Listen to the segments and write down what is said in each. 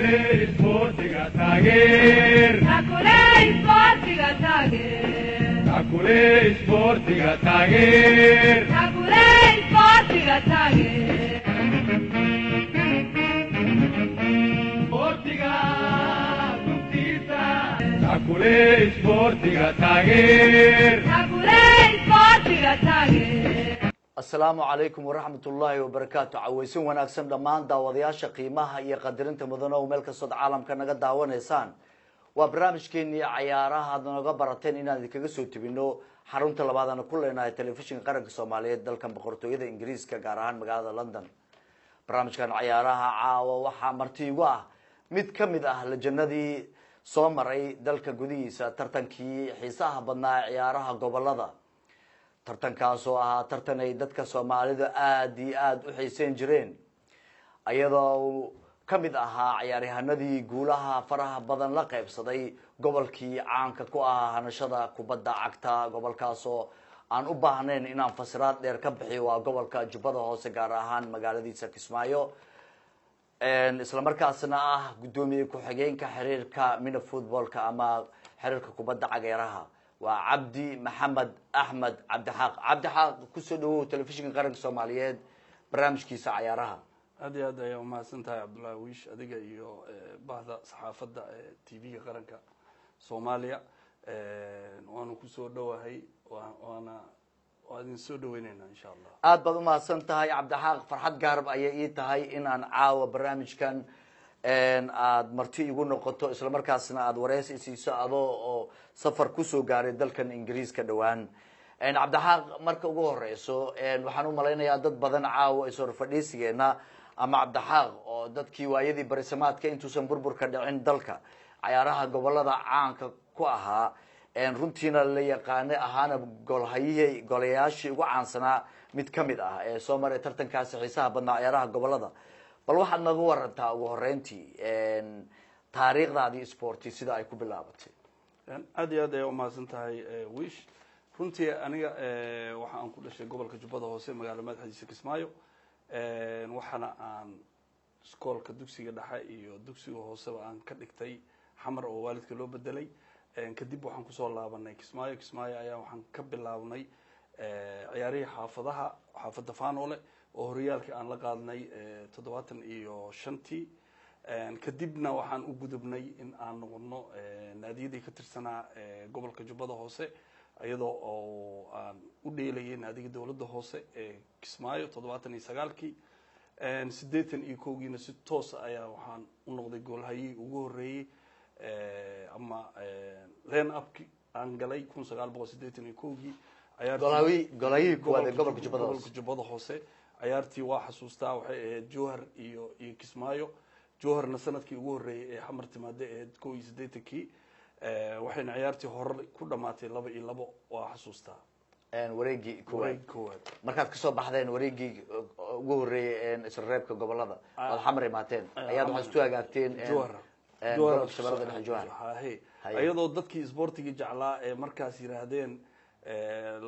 Sportiga taageer asalaamu calaykum waraxmatullaahi wabarakaatu. cawaysin wanaagsan dhammaan daawadayaasha qiimaha iyo qadarinta mudan oo meel kastood caalamka naga daawanaysaan. waa barnaamijkeenii cayaaraha aad naga barateen inaan idinkaga soo tebino xarunta labaadana ku leenahay telefishinka qaranka soomaaliyeed dalkan boqortooyada ingiriiska gaar ahaan magaalada london. barnaamijkan cayaaraha caawa waxaa marti igu ah mid ka mid ah lajanadii soo maray dalka gudihiisa tartankii xiisaha badnaa ciyaaraha gobolada. tartankaas oo ahaa tartan ay dadka soomaalida aada iyo aada u xiiseyn jireen, iyadoo uu ka mid ahaa ciyaaryahanadii guulaha faraha badan la qaybsaday gobolkii caanka ku ahaa hanashada kubadda cagta. gobolkaas oo aan u baahnayn inaan fasiraad dheer ka bixiyo, waa gobolka jubbada hoose gaar ahaan magaaladiisa kismaayo, isla markaasna ah guddoomiye ku-xigeenka xiriirka mina footballka ama xiriirka kubadda cageeraha. waa cabdi maxamed axmed cabdixaaq. cabdixaaq, kusoo dhawow telefishinka qaranka soomaaliyeed barnaamijkiisa cayaaraha. aad iyo aad ayaa umahadsan tahay cabdullahi wiish, adiga iyo bahda saxaafadda ee t v-ga qaranka soomaaliya. waanu kusoo dhawahay, waa idin soo dhaweyneyna insha allah. aad baad umahadsan tahay cabdixaaq. farxad gaarab ayay ii tahay inaan caawa barnaamijkan aada marti igu noqoto, isla markaasna aada wareysi siiso adoo oo safar kusoo gaaray dalkan ingiriiska dhowaan. cabdixaaq, marka ugu horeyso waxaan u malaynayaa dad badan caawa isor fadhiisigeena ama cabdixaaq oo dadkii waayadii barisamaadka intuusan burburka dhicin dalka cayaaraha gobolada caanka ku ahaa, runtiina la yaqaana ahaana golayaashii ugu caansanaa mid ka mid ah ee soo maray tartankaasi xiisaha badnaa ciyaaraha gobolada. bal waxaad naga warantaa ugu horeyntii taariikhdaadii sporti sida ay ku bilaabatay. aad iyo aad ayaa umahadsan tahay wiish. runtii aniga waxa aan ku dhashay gobolka jubbada hoose, magaalo madaxdiisa kismaayo. waxaana aan iskoolka dugsiga dhexe iyo dugsiga hooseba aan ka dhigtay xamar oo waalidka loo bedelay. kadib waxaan kusoo laabanay kismaayo. kismaayo ayaa waxaan ka bilaabnay ciyaarihii xaafadda faanoole oo horyaalkii aan la qaadnay 75. kadibna waxaan u gudubnay in aan noqono naadiyadii ka tirsanaa gobolka jubbada hoose, iyadoo oo aan u dheelayay naadiga dowladda hoose ee kismaayo 79kii. 81giina si toosa ayaa waxaan u noqday goolhayii ugu horeeyey ama len upki aan galay 1981gii golahayii kuwaad ee gobolka jubbada hoose. ciyaartii waa xasuustaa, waxay ahayd jowhar iyo kismaayo. jowharna sanadkii ugu horeeyay ee xamar timaade ahayd 81kii. waxayna ciyaartii hore ku dhamaatay 2-2. waa xasuustaa wareegii koowaad markaad kasoo baxdeen wareegii ugu horeeyay isla reebka gobolada ood xamar imaateen ayaad waxaad isu hagaagteen gobolka shabeellada dhexe jowhar. iyadoo dadkii isboortigii jeclaa ee markaas yiraahdeen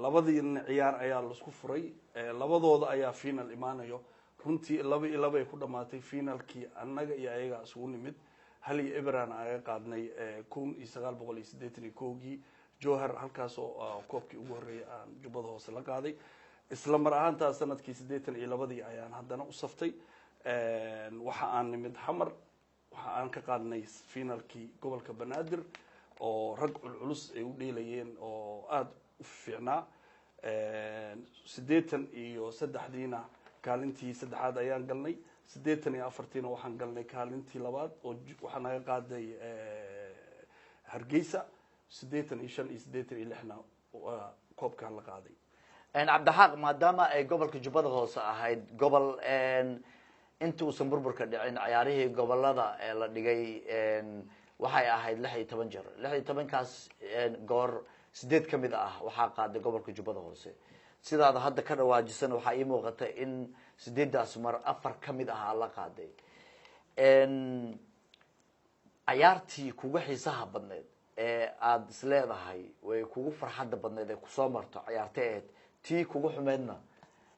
labadiina ciyaar ayaa laisku furay, labadooda ayaa final imaanayo. runtii 2-2 ay ku dhamaatay finalkii. annaga iyo ayaga isugu nimid 1-1 aga qaadnay 1981gii jowhar, halkaas oo koobkii ugu horeeyay aan jubbada hoose la qaaday. isla mar ahaantaas sanadkii 82 ayaan haddana u saftay. waxa aan nimid xamar, waxa aan ka qaadnay finalkii gobolka banaadir oo rag culculus ay u dheelayeen oo aada u fiicnaa. 83diina kaalintii saddexaad ayaan galnay. 84tiina waxaan galnay kaalintii labaad oo waxaa naga qaaday hargeysa. 85 iyo 86na waa koobkaan la qaaday. cabdixaaq, maadaama ay gobolka jubbada hoose ahayd gobol inta uusan burburka dhicin ciyaarihii gobolada ee la dhigay, waxay ahayd 16 jeer. 16kaas goor 8 ka mid ah waxaa qaaday gobolka jubbada hoose. sidaada hadda ka dhawaajisan waxaa ii muuqata in 8daas mar 4 ka mid ah la qaaday. ciyaartii kugu xiisaha badneed ee aada is leedahay way kugu farxadda badneed ee kusoo marto ciyaartay ahayd, tii kugu xumeedna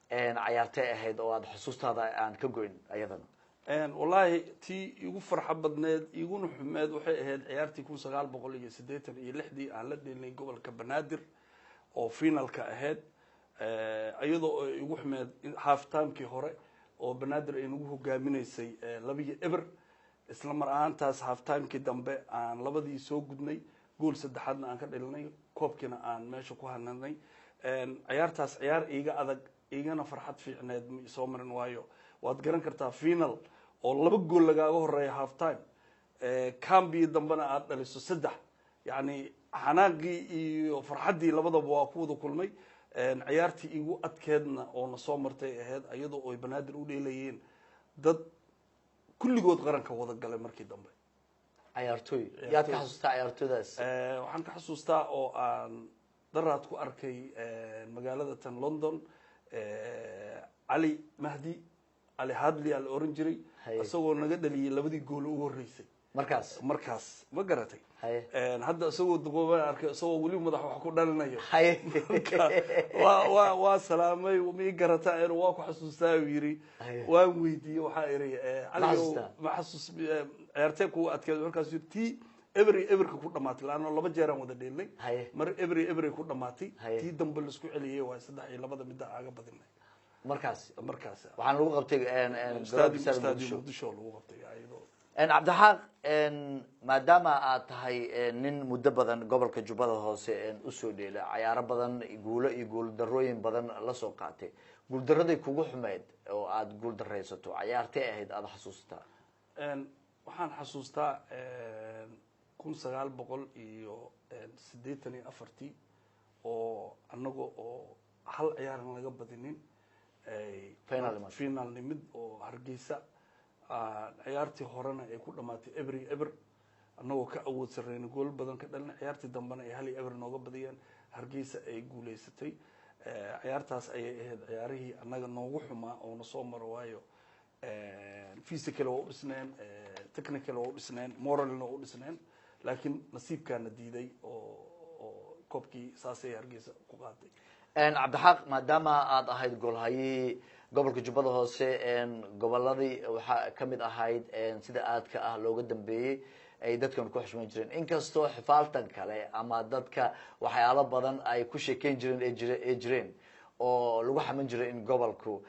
ciyaartay ahayd oo aada xusuustaada aan ka goyn ayadana? wallahi tii igu farxa badneed iguna xumeed waxay ahayd ciyaartii 1986 aan la dheelnay gobolka Banaadir oo finalka ahayd iyadoo ay igu xumeed half time-kii hore oo Banaadir ay nagu hogaaminaysay 2-0 isla mar ahaantaas half time-kii dambe aan labadii soo gudnay gool saddexaadna aan ka dheelnay koobkiina aan meesha ku hananay ciyaartaas ciyaar iiga adag igana farxad fiicneed ma soo marin waayo waad garan kartaa final oo 2 gool lagaaga horeeyo half time kambi dambana aad dhaliso 3 yani xanaaqii iyo farxadii labadaba waa ku wada kulmay ciyaartii igu adkeedna oo na soo martay ahayd iyadoo ay Banaadir u dheelayeen dad kulligood qaranka wada galay markii dambe ciyaartooy yaad ka xasuustaa ciyaartooydaas waxaan ka xasuustaa oo aan daraad ku arkay magaalada tan London Ali Mahdi Ali Hadley al oran jiray asagoo naga dhaliyay labadii gool ugu horeysay markaas ma garatay hadda asagoo duqooban arkay asagoo wali madax wax ku dhalinayo waa salaamay ma garata inuu waa ku xasuustaa yiri waan weydiiyay waxa iray Ali ma xasuus ciyaartay ku adkeed markaas tii every ku dhamaatay laana 2 jeer aan wada dheelnay mar every ku dhamaatay tii dambe la isku celiyay waa 3 iyo 2 mid aaga badinay markaas waxaan lagu qabtay stadium Muqdisho lagu qabtay ayadoo Cabdixaaq maadaama aad tahay nin muddo badan gobolka Jubbada Hoose u soo dheelay ciyaaro badan guulo iyo guul darooyin badan la soo qaatay guul daradii kugu xumeed oo aad guul dareysato ciyaartay ahayd aad xasuustaa waxaan xasuustaa 1984 oo anaga oo hal ciyaar laga badinin final nimid oo Hargeysa ciyaartii horena ay ku dhamaatay every anagoo ka awood sareeyay gool badan ka dhalin ciyaartii dambana ay hal every nooga badiyeen Hargeysa ay guuleysatay ciyaartaas ay ahayd ciyaarihii anaga noogu xumaa oo na soo maro waayo physical oo dhisneen technical oo dhisneen moral oo dhisneen laakiin nasiibkaana diiday oo koobkii saasay Hargeysa ku qaatay Cabdixaaq maadaama aad ahayd goolhaye gobolka Jubbada Hoose goboladii waxa kamid ahayd sida aadka ah looga dambeeyay ay dadkan ku xushmeyn jireen inkastoo xifaaltan kale ama dadka waxyaalo badan ay ku sheekeyn jireen oo lagu xaman jiray in gobolku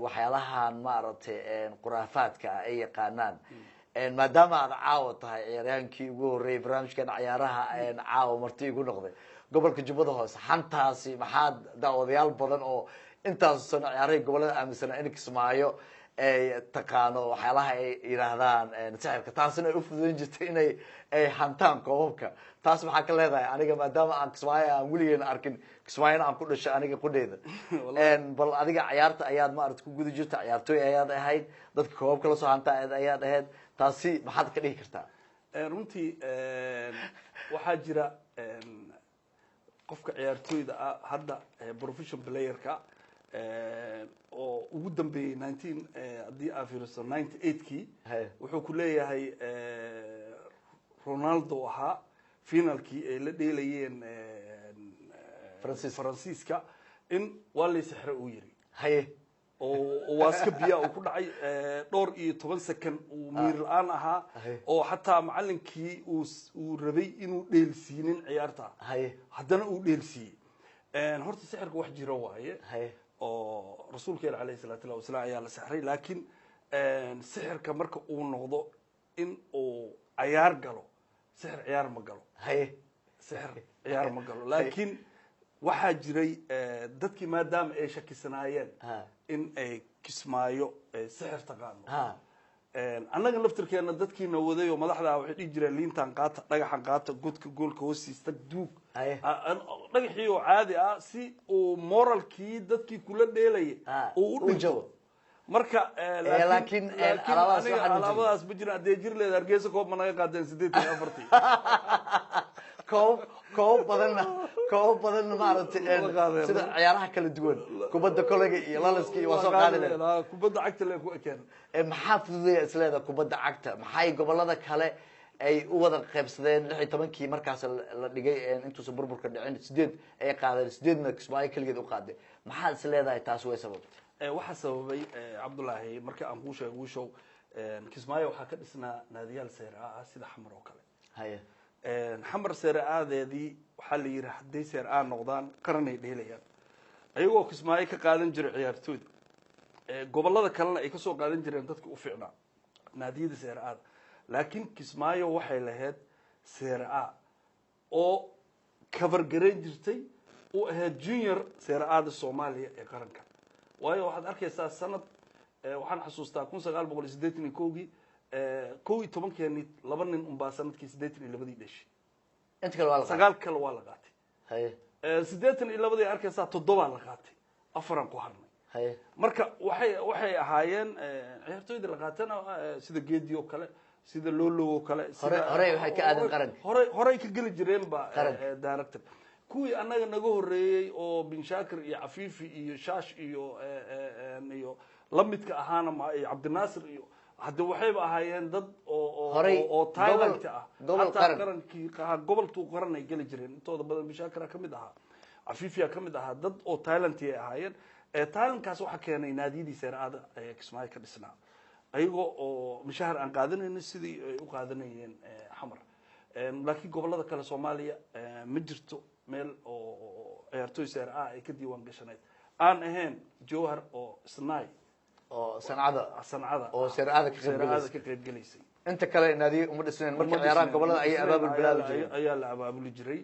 waxyaalahan maaragtay quraafaadka ay yaqaanaan maadaama aad caawa tahay ciyaaryahankii ugu horeeyay barnaamijkan ciyaaraha caawa marti igu noqday gobolka Jubbada Hoose xantaasi maxaa daawadayaal badan oo intaas sano ciyaaraha gobolada aaminsan in Kismaayo ay taqaano waxyaalaha ay yiraahdaan sicirka taasina ay u fududeyn jirtay inay hantaan koobabka taas maxaa ka leedahay aniga maadaama aan Kismaayo aan weligeena arkin Kismaayo aan ku dhashay aniga qudheeda bal adiga ciyaarta ayaad ma aragtay ku guda jirtay ciyaartooy ayaad ahayd dadka koobabka la soo hanta ayaad ahayd taasi maxaad ka dhigi kartaa runtii waxaa jira qofka ciyaartooyda hadda professional player-ka oo ugu dambeeyay 19 hadii aad fiiriso 98kii wuxuu ku leeyahay Ronaldo ahaa finalkii ay la dheelayeen Faransiiska in waa la sixray uu yiri oo waaska biya uu ku dhacay dhowr iyo 10 second uu miir la'aan ahaa oo hatta macallinkii uu rabay inuu dheelsiinin ciyaarta haddana uu dheelsiiyay horta sixirka wax jiro waaye oo rasuulkeena kaleey salaatu wasalaam ayaa la sixray laakiin sixirka marka uu noqdo in uu ciyaar galo sixir ciyaar ma galo sixir ciyaar ma galo laakiin waxaa jiray dadkii maadaama ay shakisanaayeen in ay Kismaayo sixir taqaano annaga laftirkeena dadkiina waday oo madaxda waxay dhigi jireen liintan qaata dhagaxan qaata godka goolka hoostiisa duug dhagaxii oo caadi ah si uu moralkii dadkii kula dheelayay oo u dhinto marka laakiin alaabadaas ma jira hadee jir leed Hargeysa koob ma naga qaadeen 84 koob badan maaragtay sida ciyaaraha kala duwan kubadda kolayga iyo lalaska iyo waa soo qaadeen kubadda cagta la ku ekeen maxaa fududeeya isleeda kubadda cagta maxay gobolada kale ay u wada qaybsadeen 16kii markaas la dhigay intuusan burburka dhicin 8 ay qaadeen 8na Kismaayo kaligeed u qaaday maxaa isleedahay taas way sababtay waxa sababay Cabdullaahi marka aan ku sheego show kismaayo waxaa ka dhisnaa naadiyaal seere ah sida xamar oo kale haye xamar seere aadeedii waxaa la yidhi hadday seere aa noqdaan qaranay dheelayaan ayagoo kismaayo ka qaadan jiray ciyaartooyda gobollada kalena ay kasoo qaadan jireen dadka u fiicnaa naadiyada seere aada laakiin kismaayo waxay lahayd seere a oo kabargarayn jirtay u ahayd junior seere aada soomaaliya ee qaranka waayo waxaad arkaysaa sanad waxaan xasuustaa 1981 kow iyo tobankeeni laba nin unbaa sanadkii 82 dhashay inta kale waa la sagaal kale waa la qaatay haye 82 arkaysaa 7 la qaatay afaran ku harnay haye marka waxay ahaayeen ciyaartooyda la qaatana sida geedi oo kale sida loolo oo kale hore waxay ka aadan qaranka hore ka gali jireen ba Qaranka. director kuwii anaga naga horeeyay oo bin shaakir iyo cafiifi iyo shaash iyo lamidka ahaana cabdinaasir iyo hadda waxayba ahaayeen dad oo Thailand ah gobol hataa qarankii gobolku qaran ay gali jireen intooda badan bin shaakir ka mid ahaa cafiifi ka mid ahaa dad oo Thailand ay ahaayeen Thailandkaas waxa keenay naadiyadii seere aada Kismaayo ka dhisnaa ayagoo oo mishahar aan qaadanaynin sidii ay u qaadanayeen xamar laakiin gobollada kale Soomaaliya ma jirto meel oo ciyaartooy seere ah ay ka diiwaan gashanayd aan ahayn jowhar oo isnaay oo sancada oo seere aada ka qayb galaysay inta kale naadiye uma dhisneen marka ciyaaraha gobolada ay abaabul bilaabi jireen ayaa la abaabuli jiray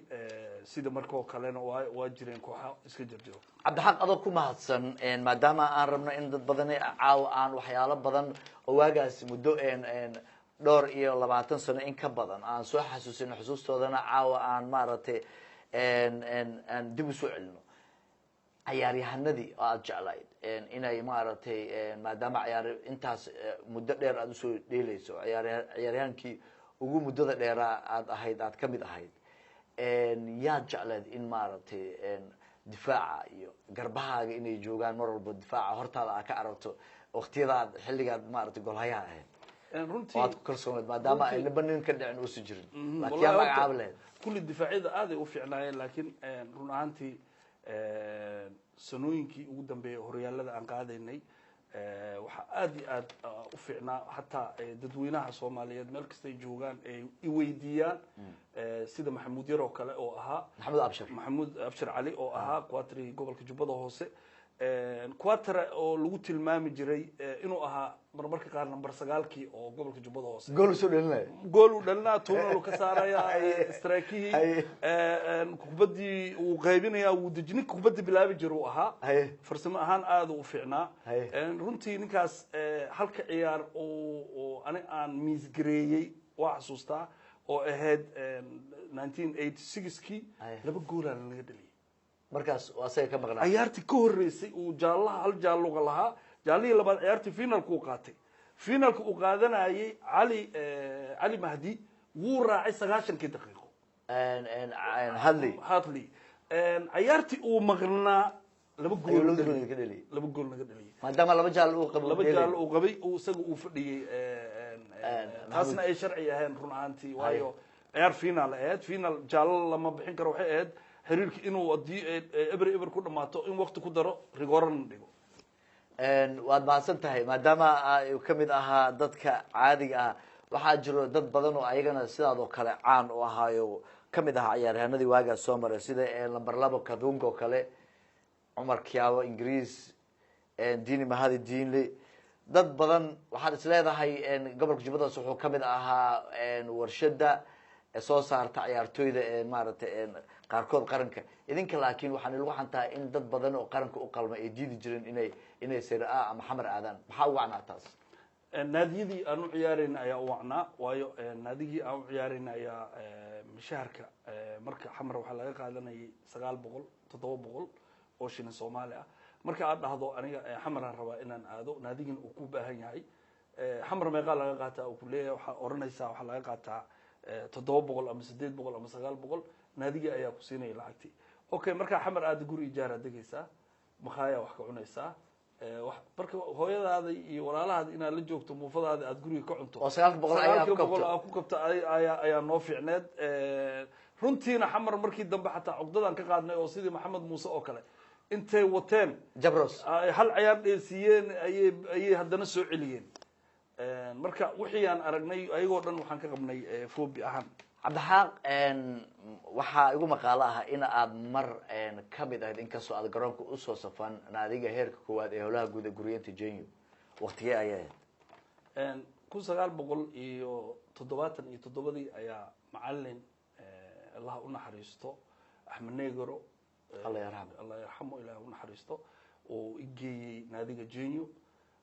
sida markoo kalena waa jireen kooxo iska jirjiro cabdixaq adoo ku mahadsan maadaama aan rabno in dad badan caawa aan waxyaalo badan oo waagaas muddo dhowr iyo 20 sano in ka badan aan soo xasuusino xusuustoodana caawa aan maaragtay aan dib u soo celino ciyaaryahanadii oo aad jeclayd inay maaragtay maadaama ciyaar intaas muddo dheer aad usoo dheelayso ciyaaryahankii ugu muddada dheeraa aad ka mid ahayd yaad jecleed in maaragtay difaaca iyo garbahaaga inay joogaan mar walba difaaca hortaada aad ka aragto waqtiyadaad xilligaad maaragtay golhayaha ahayd runtii waad ku kalsooneed maadaama ay niba nin ka dhicin uusan jirin laakiin yaa magacaab lehed kulli difaacyada aad ay u fiicnaayeen laakiin run ahaantii sanooyinkii ugu dambeeyay horyaalada aan qaadaynay waxaa aad iyo aad u fiicnaa hataa dadweynaha Soomaaliyeed meel kasta ay joogaan ay i weydiiyaan sida maxamuud yar oo kale oo ahaa maxamuud abshir cali oo ahaa quatri gobolka jubbada hoose quatra oo lagu tilmaami jiray inuu ahaa marmarka qaar number 9kii oo gobolka jubbada hoose gool soo dhalinayo gool u dhalina tuulo ka saaraya straakihi kubadii uu qaybinaya uu dejin kubadii bilaabi jiray ahaa farsamo ahaan aad u fiicnaa runtii ninkaas halka ciyaar oo aan miis gareeyay waa xasuustaa oo ahayd 1986kii laba gool aan laga dhaliyay markaas waa say ka maqnaa ciyaartii ka horeysay uu jaalaha hal jaaluga lahaa jaalihii labaad ciyaartii finalku uu qaatay finalku uu qaadanayay cali mahdi wuu raacay 90 daqiiqo hadley ciyaartii uu maqnaa laba gool naga dhaliyay maadaama laba jaal uu qabay isaga uu fadhiyay taasna ay sharci ahayn run ahaantii waayo ciyaar final ahayd final jaalo lama bixin karo waxay ahayd xiriirka inuu hadii eber ku dhamaato in waqti ku daro rigoran dhigo waad mahadsan tahay maadaama ay ka mid ahaa dadka caadiga ah waxaa jiro dad badan oo ayagana sidaadoo kale caan u ahaayo ka mid ahaa ciyaaryahanadii waagaa soo maray sida lamber 2 kadunga oo kale cumar kiyaabo ingiriis diini mahadi diinle dad badan waxaad is leedahay gobolka jubbada hoose wuxuu ka mid ahaa warshada soo saarta ciyaartooyda maaragtay qaarkood qaranka idinka laakiin waxaan lagu xantaa in dad badan oo qaranka u qalma ay diidi jireen inay Serie A ama xamar aadaan maxaa ugu wacnaa taas naadiyadii aan u ciyaarayna ayaa u wacnaa waayo naadigii aan u ciyaarayna ayaa mishaharka marka xamar waxaa laga qaadanayay 900 700 oo shilin Soomaali ah marka aad dhahdo aniga xamar aan rabaa inaan aado naadigin uu ku baahan yahay xamar meeqa laga qaataa oo kuleeyahay waxa oranaysaa waxa laga qaataa 700 ama 800 ama 900 naadiga ayaa ku siinay lacagtii okay marka xamar aad guri ijaara degaysaa maxaaya wax ka cunaysaa wax marka hooyadaada iyo walaalahaada inaad la joogto muufadaada aad guriga ka cunto oo 900 ayaa ku kabta ayaa noo fiicneed runtiina xamar markii dambe xataa cugdadan ka qaadnay oo sidii maxamed muuse oo kale intay wateen jabros hal ciyaar dheelsiiyeen ayay haddana soo celiyeen marka wixii aan aragnay ayagoo dhan waxaan ka qabnay phobia ahaan. cabdixaaq waxaa igu maqaalo ah in aad mar kamid ahayd inkastoo aad garoonka usoo safan naadiga heerka koowaad ee howlaha guud ee guryeenta jenyo waqtigee ayay ahayd 1977 ayaa macalin allah u naxariisto axmed negro Allah yarxamo. allah yarxamo ilaah u naxariisto oo igeeyey naadiga jenyo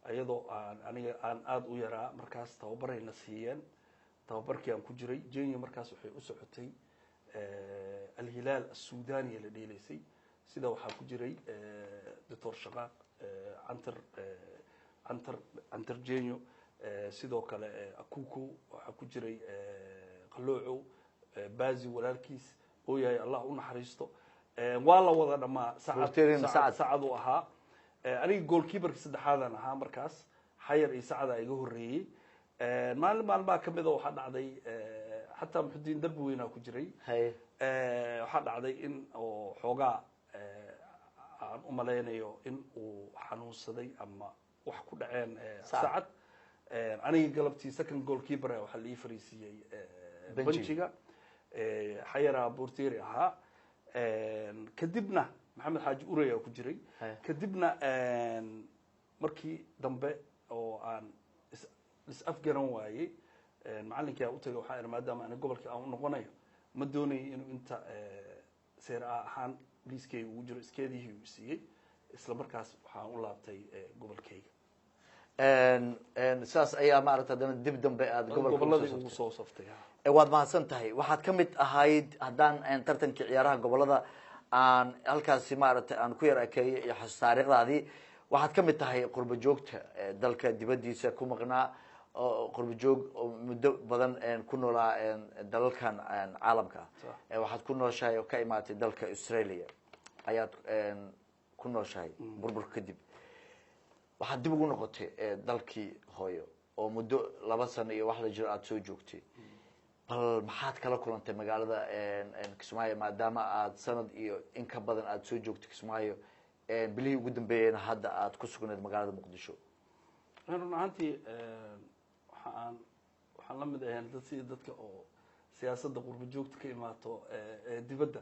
ayadoo aniga aan aad u yaraa markaas tababarayna siiyeen tababarkii aan ku jiray jenyo markaas waxay u socotay alhilaal asudaniya la dheelaysay sida waxaa ku jiray doctor shaqaaq cantar jenyo sidoo kale akuko waxaa ku jiray qaloocow bazi walaalkiis oo yahay allah u naxariisto waa la wada dhamaa sacad u ahaa aniga goalkeeperka saddexaadan ahaa markaas xayar iyo sacada iga horeeyey maalmaha kamid waxaa dhacday xataa muxudiin darbi weynaa ku jiray waxaa dhacday in oo xoogaa aan u malaynayo in uu xanuunsaday ama wax ku dhaceen sacad aniga galabtii second goalkeeper waxaa la ii fariisiiyey benjiga xayara borteri ahaa kadibna maxamed xaaji uraya ku jiray kadibna markii dambe oo aan is-afgaran waayey macalinkii aan utagay waxaa maadaama ani gobolkii aan u noqonayo ma doonayay inuu inta seer ahaan liiskeyga ugu jiro iskeedihii uu siiyey isla markaas waxaan u laabtay gobolkeyga saas ayaa maaragta haddana dib dambe aad gobolladii ugu soo saftay waad mahadsan tahay waxaad kamid ahayd haddaan tartankii ciyaaraha gobolada aan halkaasi maaragtay aan ku yar ekeeyay iyo xasuus taariikhdaadii waxaad kamid tahay qurbo joogta dalka dibadiisa ku maqnaa qurbo joog oo muddo badan ku noolaa dalalkan caalamka waxaad ku nooshahay oo ka imaatay dalka Australia ayaad ku nooshahay burburka kadib waxaad dib ugu noqotay dalkii hooyo oo muddo 2 sano iyo wax la jiro aad soo joogtay bal maxaad kala kulantay magaalada Kismaayo maadaama aad sanad iyo in ka badan aad soo joogtay Kismaayo bilihii ugu dambeeyayna hadda aad ku sugnayd magaalada Muqdisho run ahaantii waxaan la mid ahayn dadka oo siyaasadda qurbo joogta ka imaato dibadda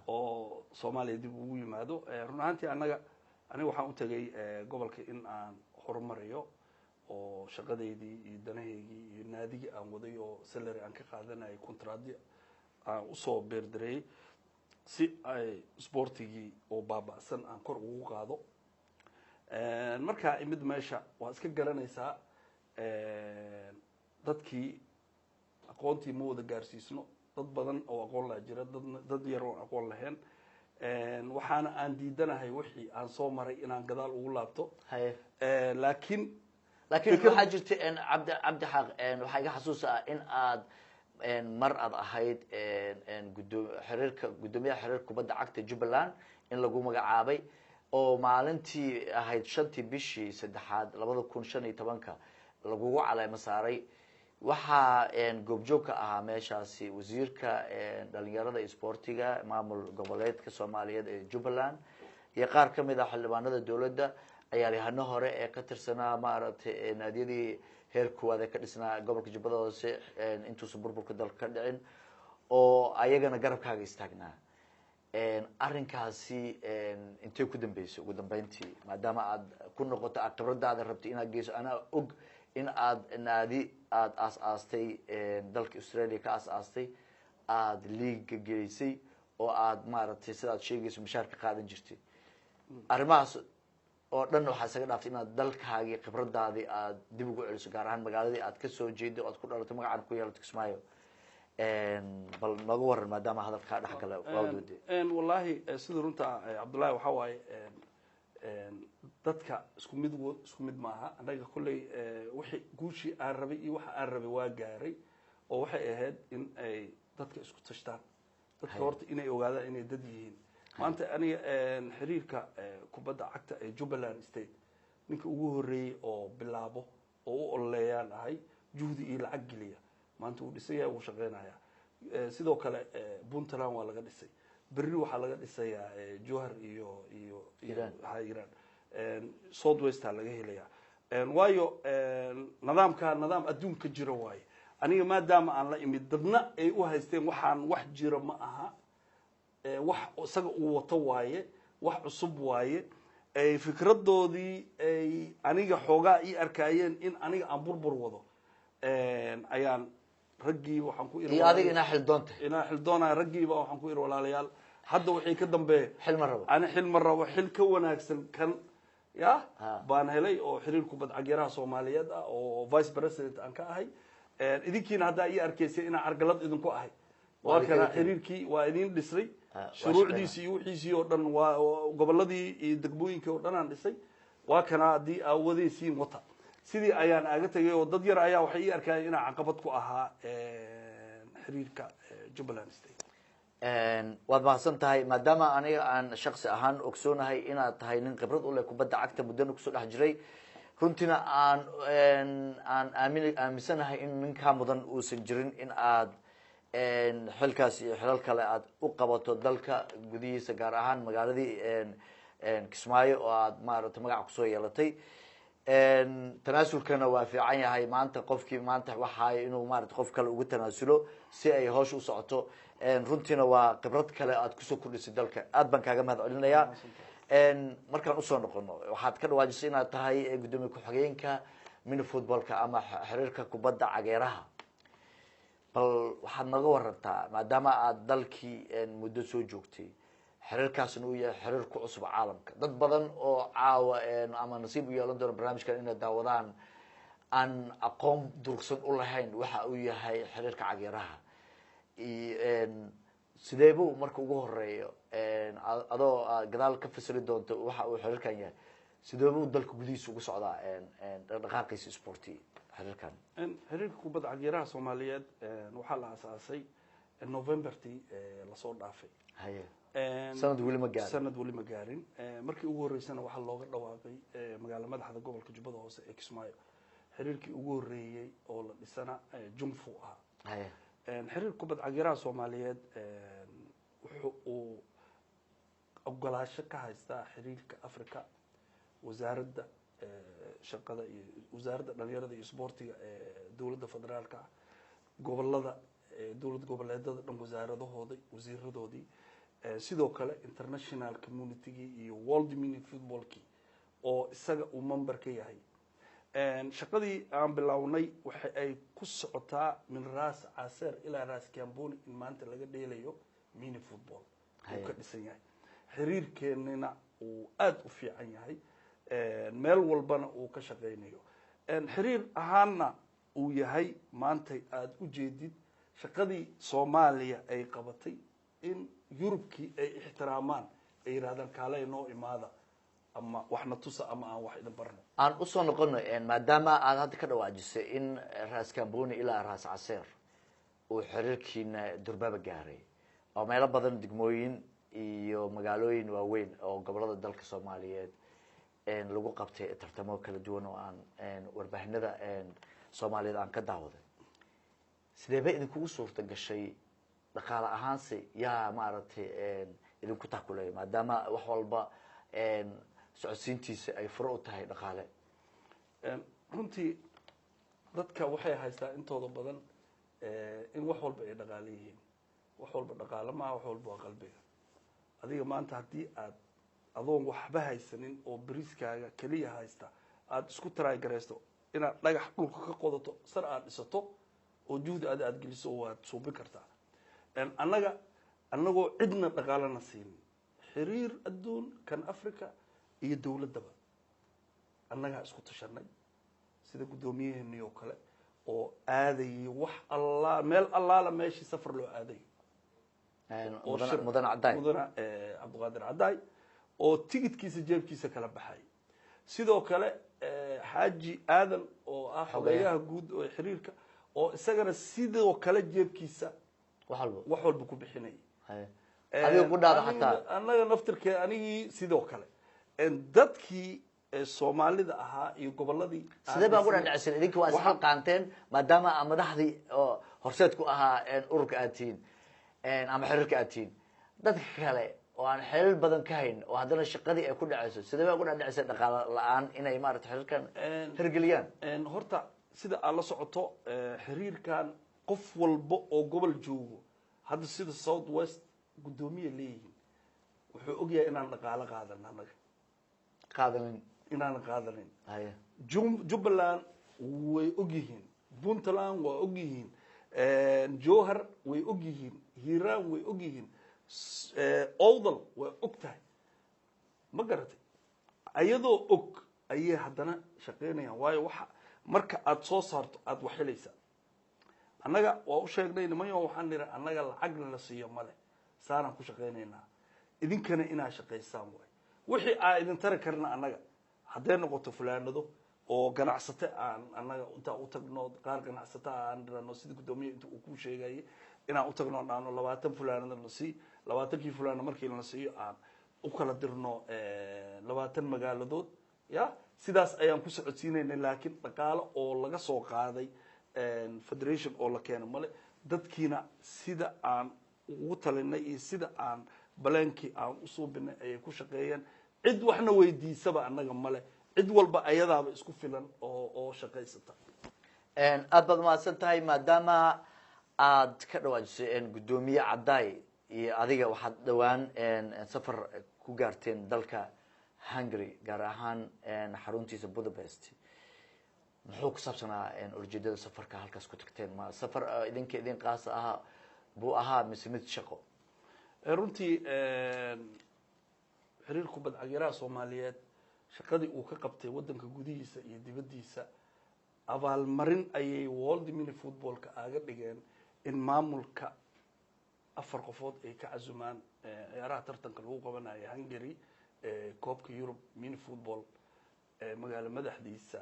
oo Soomaaliya dib ugu yimaado run ahaantii aniga waxaan u tagay gobolka in aan horumariyo oo shaqadeydii iyo danaheygii iyo naadigii aan waday oo salary aan ka qaadanayay contracti aan usoo beerdareeyay si ay sportigii oo baaba'san aan kor ugu qaado markaa imid meesha waa iska garanaysaa dadkii aqoontii ma wada gaarsiisno dad badan oo aqoon laa jira dad yar oo aqoon lahayn waxaana aan diidanahay wixii aan soo maray inaan gadaal ugu laabto laakiin waxaa jirta cabdi xaq waxaa iga xasuusa in aad mar aad ahayd gudoomiyaha xiriirka kubadda cagta Jubbaland in lagu magacaabay oo maalintii ahayd 5tii bishii 3aad 2015 lagugu caleemo saaray waxaa goobjoog ka ahaa meeshaasi wasiirka dhalinyarada iyo sportiga maamul goboleedka Soomaaliyeed ee Jubbaland iyo qaar kamid ah xildhibaanada dawladda ciyaaryahanno hore ee ka tirsanaa maaragtay naadiyadii heer koowaad ka dhisnaa gobolka Jubbada Hoose intuusan burburka dalka ka dhicin oo ayagana garabkaaga istaagnaa arrinkaasi intee ku dambeysay ugu dambeyntii maadaama aad ku noqoto khibradaada rabtay inaad geyso ana og in aad naadi aad aastay dalka Australia ka aastay aad liiga geysay oo aad maaragtay sidaad sheegayso mushaarka qaadan jirtay arrimahaas oo dhan waxaa isaga dhaaftay inaad dalkaagii khibradaadii aad dib ugu celiso gaar ahaan magaaladii aad ka soo jeeday oo aad ku dhalatay magacaan ku yeelato Kismaayo bal nooga waran maadaama hadalka dhex gala waawdooday wallahi sida runta Cabdullaahi waxa waaye dadka isku mid maaha anaga kulley wixii guushii aan rabay iyo waxa aan rabay waa gaaray oo waxay ahayd in ay dadka isku tashtaan dadka horta inay ogaadaan inay dad yihiin maanta aniga xiriirka kubadda cagta ee Jubbaland State ninka ugu horeeyay oo bilaabo oo u oleeyaan ahay juhdi iyo lacag geliya maanta uu dhisay uu shaqeynaya sidoo kale Puntland waa laga dhisay berri waxa laga dhisayaa Johor iyo Iran South West laga helaya waayo nidaamka nidaam adduunka jira waaye aniga maadaama aan la imid dadna ay u haysteen waxaan wax jira ma aha wax isaga uu wato waaye wax cusub waaye ay fikradoodii ay aniga xoogaa ii arkaayeen in aniga aan burbur wado ayaan raggii waxaan ku iyo adiga inaa xildoonta inaa xildoonaa raggiiba waxaan ku iri walaalayaal hadda wixii ka dambeeya xil ma rabo ani xil ma rabo xil ka wanaagsan kan ya baan helay oo xiriir kubad cagyaraha Soomaaliyeed ah oo vice president aan ka ahay idinkiina hadda ii arkaysay inaan argalad idinku ahay waa kana xiriirkii waa idin dhisay shuruucdiisii iyo wixiisii oo dhan waa goboladii iyo degmooyinkii oo dhan aan dhisay waa kana hadii aawadiisiin wata sidii ayaan aaga tagay oo dad yar ayaa waxay ii arkayeen inaan caqabad ku ahaa xiriirka Jubaland State waad mahadsan tahay maadaama aniga aan shakhsi ahaan ogsoonahay inaad tahay nin khibrad u leh kubadda cagta muddana kusoo dhex jiray runtiina aan aaminsanahay in ninkaa mudan uusan jirin in aad xilkaas iyo xilal kale aad u qabato dalka gudihiisa gaar ahaan magaaladii Kismaayo oo aad maaragtay magac kusoo yeelatay tanaasulkana waa fiican yahay maanta qofkii maanta waxaa inuu maaragtay qof kale ugu tanaasulo si ay hoosh u socoto runtiina waa khibrad kale aad kusoo kordhisay dalka aad baan kaaga mahad celinayaa markaan usoo noqono waxaad ka dhawaajisay inaad tahay gudoomiye ku-xigeenka mini footballka ama xiriirka kubadda cageeraha bal waxaad naga warantaa maadaama aad dalkii muddo soo joogtay xiriirkaasna uu yahay xiriir ku cusub caalamka dad badan oo caawa ama nasiib u yeelan doona barnaamijkan inay daawadaan aan aqoon durugsan u lahayn waxa uu yahay xiriirka cageeraha sideebuu marka ugu horeeyo adoo gadaal ka fasili doonto waxa uu xiriirkan yahay sideebuu dalka gudihiisa ugu socdaa dhaqdhaqaaqiisa sporti xiriirkan xiriirka kubadda cageeraha Soomaaliyeed waxaa la aasaasay Novembertii lasoo dhaafay haye sanad weli ma gaarin markii ugu horeysana waxaa looga dhawaaqay magaala madaxda gobolka Jubbada Hoose ee Kismaayo xiriirkii ugu horeeyay oo la dhisana Jumfu ah haye xiriirka kubadda cageeraha Soomaaliyeed wuxuu ogolaasho ka haystaa xiriirka Afrika wasaaradda shaqada iyo wasaaradda dhalinyarada iyo sportiga ee dawladda federaalka gobolada dawlad goboleedada dhan wasaaradahooda wasiiradoodii sidoo kale international community iyo world mini footballki oo isaga uu member ka yahay shaqadii aan bilownay waxa ay ku socotaa min raas Caseer ilaa raas Kiamboni in maanta laga dheelayo mini football uu ka dhisan yahay xiriirkeenina uu aad u fiican yahay meel walbana uu ka shaqeynayo xiriir ahaanna uu yahay maanta aad u jeedid shaqadii Soomaaliya ay qabatay in Yurubkii ay ixtiraamaan ay yiraahdaan kaalay noo imaada ama waxna tusa ama aan wax idin barno aan u soo noqono maadaama aad hadda ka dhawaajisay in raas Kiamboni ilaa raas Caseer uu xiriirkiina durbaaba gaaray oo meelo badan degmooyin iyo magaalooyin waaweyn oo gobolada dalka Soomaaliyeed lagu qabtay tartamo kala duwan oo aan warbaahinada Soomaaliyeed aan ka daawaday sideeba idinku suurta gashay dhaqaale ahaansi yaa maaragtay idinku takulay maadaama wax walba socodsiintiisa ay furo u tahay dhaqaale runtii dadka waxay haystaa intooda badan in wax walba ay dhaqaale yihiin wax walba dhaqaale ma wax walba waa qalbiga adiga maanta haddii aad adoon waxba haysanin oo bariiskaaga kaliya haysta aad isku taraay gareysto inaad dhagax dhulka ka qodato sar aad dhisato oo juhdi aad geliso waad suubi kartaa annagoo cidna dhaqaalana siinin xiriir adduun kan Afrika iyo dawladaba annaga isku tashanay sida gudoomiyaheenii oo kale oo aadayay wax alla meel allaala meeshii safar loo aaday mudana Cabdiqaadir Caday oo tigidkiisa jeebkiisa kala baxay sidoo kale xaaji aadan oo ah xogeyaha guud oo xiriirka oo isagana sidoo kale jeebkiisa wax walba ku bixinay adiga ku dhaada xataa annaga naftirkee anigii sidoo kale dadkii Soomaalida ahaa iyo goboladii sidee baa ku dhacaysan idinka waa isla qaanteen maadaama madaxdii oo horseed ku ahaa ururka aatiin ama xiriirka aatiin dadka kale oo aan xilal badan ka hayn oo haddana shaqadii ay ku dhacayso sidee baa ku dhacaysa dhaqaale la-aan inay maarata xiriirkan hirgeliyaan horta sida aad la socoto xiriirkan qof walba oo gobol joogo hadda sida south west guddoomiye leeyihiin wuxuu ogyahay inaan dhaqaalo qaadan annaga qaadanin inaan qaadanin haya jubbaland way ogyihiin puntland waa ogyihiin jowhar way ogyihiin hiiraan way ogyihiin owdal way og tahay ma garatay ayadoo og ayay haddana shaqaynayaan waayo waxa marka aada soo saarto aada wax helaysaa annaga waa u sheegnay nimanyo waxaan nidhi annaga lacagna la siiyo male saanaan ku shaqaynaynaa idinkana inaad shaqaysaan waay wixii aa idin tari karna annaga hadday noqoto fulaanado oo ganacsate aan annaga intaan u tagno qaar ganacsata aan dhirano sida guddoomiye inta uu ku sheegayay inaan u tagno dhaano 20 fulaanada na sii 20kii fulaana markii la siiyo aan u kala dirno 20 magaaladood ya sidaas ayaan ku socodsiinaynay laakiin dhaqaalo oo laga soo qaaday federation oo la keeno male dadkiina sida aan ugu talinay iyo sida aan balaankii aan usoo binay ayay ku shaqeeyeen cid waxna weydiisaba annaga male cid walba ayadaaba isku filan oo shaqaysata aad baad mahadsan tahay maadaama aad ka dhawaajisay guddoomiye caddaay iyo adiga waxaad dhowaan safar ku gaarteen dalka hungary gaar ahaan xaruntiisa budapest muxuu ku saabsanaa ujeedada safarka halkaas ku tagteen ma safar idinka idin qaas ahaa buu ahaa mise mid shaqo runtii xiriir kubad cagiraha soomaaliyeed shaqadii uu ka qabtay waddanka gudihiisa iyo dibaddiisa abaalmarin ayay world mini footballka aaga dhigeen in maamulka 4 qofood ay ka casumaan ciyaaraha tartanka lagu qabanayo hungary koobka Europe mini football magaalo madaxdiisa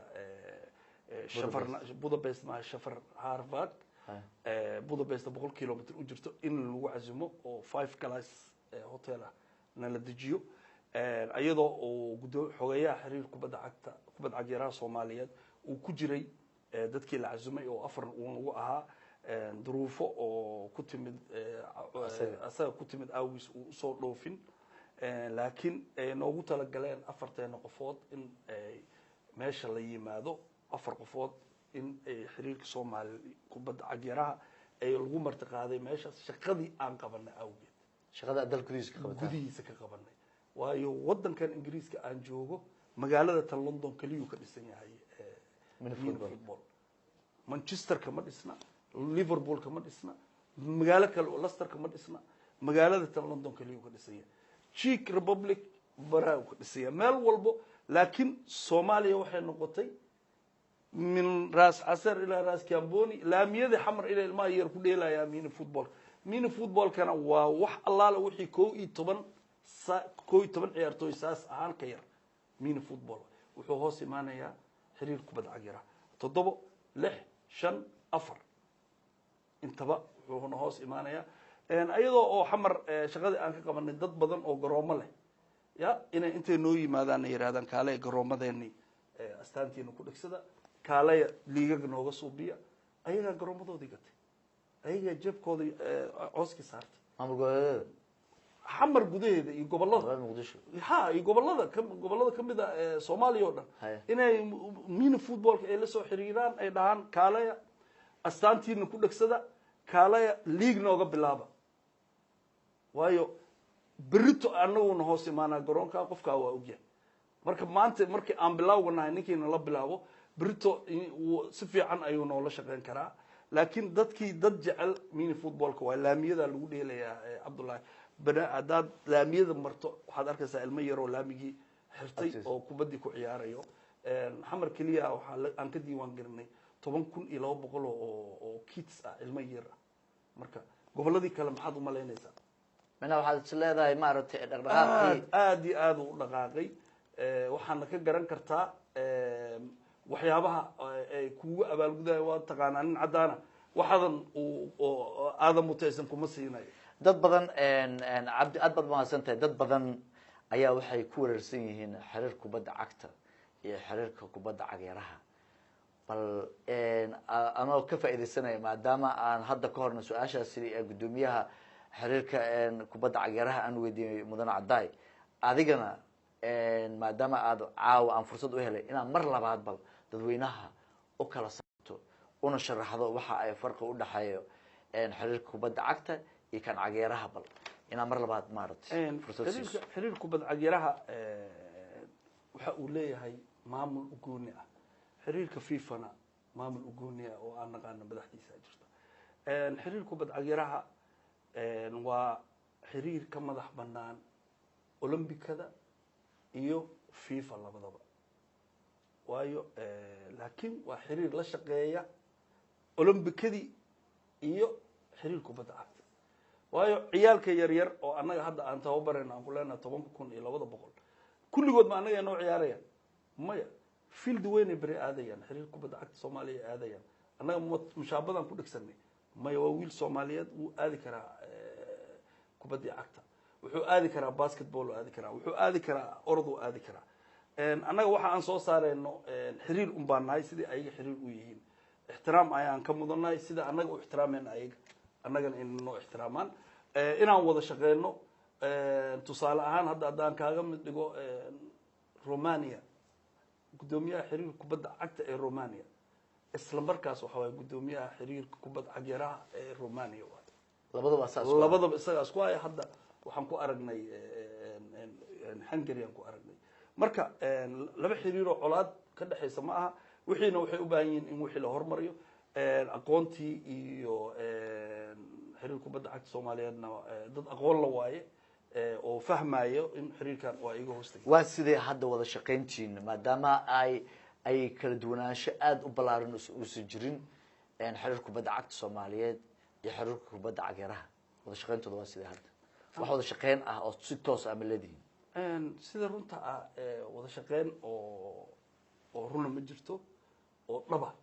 Budapest ma shafar Harvard Budapest 100 kilometer u jirto in lagu casumo oo 5 class hotel na la dejiyo ayadoo oo xogayaha xiriir kubadda cagta Soomaaliyeed uu ku jiray dadkii la cazumay oo 4 uu ugu ahaa duruufo oo ku timid asaga ku timid awis uu soo dhoofin laakiin noogu tala galeen 4 qofood in meesha la yimaado 4 qofood in xiriirka Soomaali kubadda cagta ay lagu martiqaaday meesha shaqadii aan qabanay awgeed shaqada dalkiisa ka qabanay waayo waddankan Ingiriiska aan joogo magaalada tan London kaliya ka dhisan yahay mini football Manchester kama dhisna Liverpool kama dhisna magaalo kale oo Leicester kama dhisna magaalada tan London kaliya ka dhisan yahay Czech Republic baraaw ka dhisan yahay meel walbo laakiin Soomaaliya waxay noqotay min raas casar ila raas Kamboni laamiyada xamar ila ilma yar ku dheelaya mini football kana waa wax allaala wixii 12 ciyaartooy saas ahaan ka yar mini football wuxuu hoos imaanayaa xiriir kubadda cagta 7 6 5 4 intaba wuxuu hoos imaanayaa ayadoo oo xamar shaqadii aan ka qabanay dad badan oo garoomo leh ya inay intay noo yimaadaan yiraahdaan kaale garoomadeeni astaantiina ku dhigsada kaale liigaga nooga suubiya ayaga garoomadoodii gatay ayaga jabkooda cooski saartay maamulkooda xamar gudaheeda iyo gobolada muqdisho iyo gobolada kamid ah Soomaaliya oo dhan inay mini footballka ay la soo xiriiraan ay dhahaan kaale astaantiina ku dhigsada kaale liig nooga bilaaba waayo berito annaguna hoos imaana garoonka qofka waa ogyahay marka maanta markii aan bilaawganahay ninkiina la bilaabo berito si fiican ayuu noola shaqeyn karaa laakiin dadkii dad jecel mini footballka waa laamiyada lagu dheelayaa Cabdullaahi hadaad laamiyada marto waxaad arkaysaa ilmo yaroo laamigii xirtay oo kubadii ku ciyaarayo xamar keliya aan ka diiwaan gelinay 10,200 oo kids ah ilmo yar marka goboladii kale maxaad u malaynaysaa mana waxaad leedahay maaragtay dhaqdhaqaaqii aad u dhaqaaqay waxaana ka garan kartaa waxyaabaha ay kugu abaalgudayo waa taqaanaa nin cadaana waxadan oo aadam mutaysan kuma siinayo dad badan cabdi aad baad mahadsantahay dad badan ayaa waxay ku wareersan yihiin xiriir kubadda cagta iyo xiriirka kubadda cagta bal anoo ka faa'iideysanaya maadaama aan hadda ka horna su-aashaasi guddoomiyaha xiriirka kubadda cagaraha aan weydiiyey mudane Cadaay adigana maadaama aad caawa aan fursad u helay inaan mar labaad bal dadweynaha u kala saarto una sharaxdo waxa ay farqi u dhaxeeyo xiriirka kubadda cagta iyo kan cagaraha bal inaan mar labaad maaragtay fursad siiso xiriirka kubadda cagaraha waxa uu leeyahay maamul u gooni ah xiriirka FIFA-na maamul u gooni ah oo aan naqaano madaxdiisa jirta xiriirka kubadda cagaraha waa xiriir ka madax banaan Olombikada iyo FIFA labadaba waayo laakiin waa xiriir la shaqeeya Olombikadii iyo xiriir kubadda cagta waayo ciyaalka yar yar oo annaga hadda aan tababarayna aan ku leenahay 10,200 kulligood ma annaga inoo ciyaarayaan maya field weyn bari aadayaan xiriir kubadda cagta Soomaaliya aadayaan annaga mushaabadan ku dhigsanay maya waa wiil Soomaaliyeed uu aadi karaa kubadda cagta wuxuu aadi karaa basketball aadi karaa wuxuu aadi karaa ordo aadi karaa annaga waxa aan soo saareyno xiriir un baan nahay sidii ayaga xiriir u yihiin ixtiraam ayaan ka mudanahay sida annaga u ixtiraameen ayaga annagana inoo ixtiraamaan inaan wada shaqeyno tusaale ahaan hadda haddaan kaaga mid dhigo Romania gudoomiyaha xiriirka kubadda cagta ee Romania isla markaas waxa way gudoomiyaha xiriirka kubadda cagaraha ee Romania labadaba isaga isku ay hadda waxaan ku aragnay Hungary aan ku aragnay marka laba xiriir oo colaad ka dhaxaysa ma aha wixiina waxay u baahan yihiin in wixii la hormariyo aqoontii iyo xiriirka kubadda cagta Soomaaliyeedna dad aqoon la waaye oo fahmayo in xiriirkan waa iga hoostay waa sidee hadda wada shaqeyntiin maadaama ay kala duwanaansho aad u ballaaran u jirin xiriirka kubadda cagta Soomaaliyeed iyo xiriirka kubadda cagaraha wada shaqeyntooda waa sidee hadda wax wada shaqeyn ah oo si toos ah leedihiin sida runta ah wada shaqeyn oo runa ma jirto oo dhaba